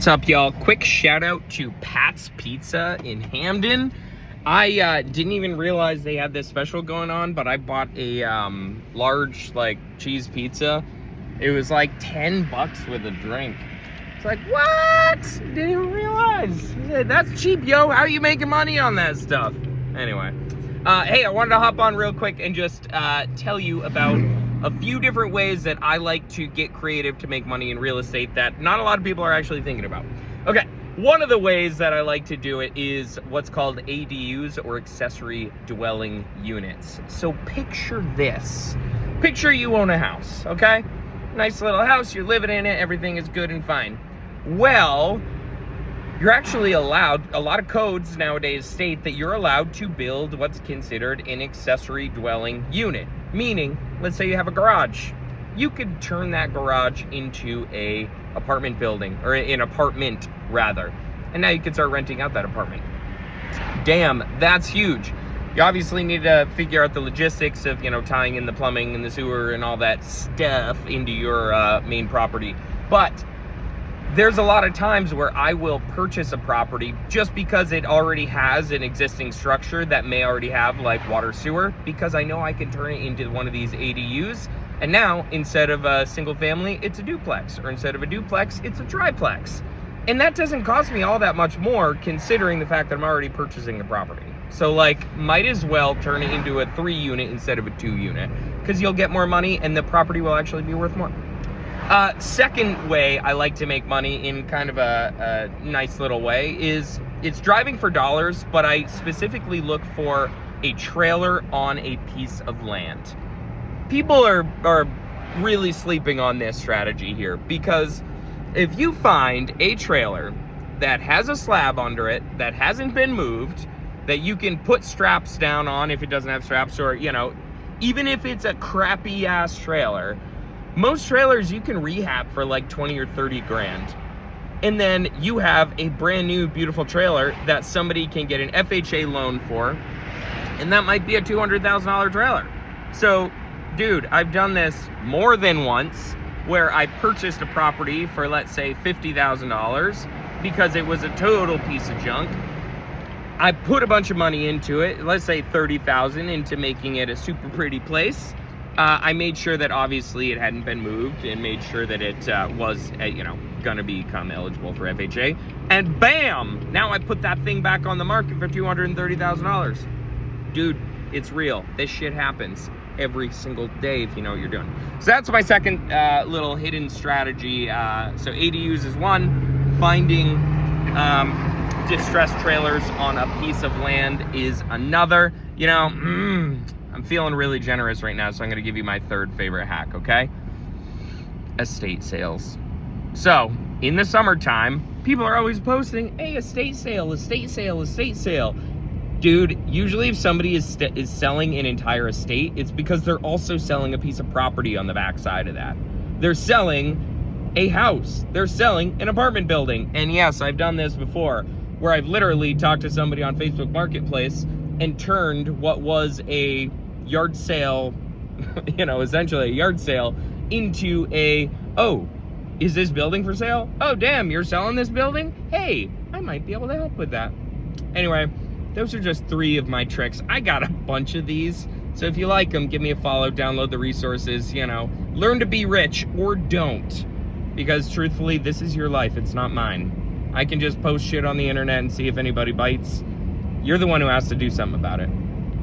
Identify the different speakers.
Speaker 1: What's up, y'all? Quick shout out to Pat's Pizza in Hamden. I didn't even realize they had this special going on, but I bought a large cheese pizza. It was like $10 with a drink. It's like, what? Didn't even realize. That's cheap, yo. How are you making money on that stuff? Anyway, hey, I wanted to hop on real quick and just tell you about a few different ways that I like to get creative to make money in real estate that not a lot of people are actually thinking about. Okay, one of the ways that I like to do it is what's called ADUs, or accessory dwelling units. So picture this. Picture you own a house, okay? Nice little house, you're living in it, everything is good and fine. Well, you're actually allowed, a lot of codes nowadays state that you're allowed to build what's considered an accessory dwelling unit. Meaning, let's say you have a garage. You could turn that garage into a apartment building, or an apartment rather. And now you can start renting out that apartment. Damn, that's huge. You obviously need to figure out the logistics of, tying in the plumbing and the sewer and all that stuff into your main property. But there's a lot of times where I will purchase a property just because it already has an existing structure that may already have water, sewer, because I know I can turn it into one of these ADUs. And now, instead of a single family, it's a duplex, or instead of a duplex, it's a triplex. And that doesn't cost me all that much more, considering the fact that I'm already purchasing the property. So might as well turn it into a 3-unit instead of a 2-unit, because you'll get more money and the property will actually be worth more. Second way I like to make money in kind of a nice little way is it's driving for dollars, but I specifically look for a trailer on a piece of land. People are really sleeping on this strategy here, because if you find a trailer that has a slab under it, that hasn't been moved, that you can put straps down on if it doesn't have straps, or, even if it's a crappy ass trailer, most trailers you can rehab for 20 or 30 grand. And then you have a brand new beautiful trailer that somebody can get an FHA loan for, and that might be a $200,000 trailer. So, dude, I've done this more than once, where I purchased a property for, let's say, $50,000 because it was a total piece of junk. I put a bunch of money into it, let's say $30,000, into making it a super pretty place. I made sure that obviously it hadn't been moved, and made sure that it was, gonna become eligible for FHA. And bam! Now I put that thing back on the market for $230,000. Dude, it's real. This shit happens every single day if you know what you're doing. So that's my second little hidden strategy. So ADUs is one. Finding distressed trailers on a piece of land is another. I'm feeling really generous right now, so I'm going to give you my third favorite hack, okay? Estate sales. So, in the summertime, people are always posting, hey, estate sale, estate sale, estate sale. Dude, usually if somebody is selling an entire estate, it's because they're also selling a piece of property on the backside of that. They're selling a house. They're selling an apartment building. And yes, I've done this before, where I've literally talked to somebody on Facebook Marketplace and turned what was a yard sale, essentially a yard sale, into a, oh, is this building for sale? Oh, damn, you're selling this building? Hey, I might be able to help with that. Anyway, those are just 3 of my tricks. I got a bunch of these, so if you like them, give me a follow, download the resources, learn to be rich, or don't. Because truthfully, this is your life, it's not mine. I can just post shit on the internet and see if anybody bites. You're the one who has to do something about it.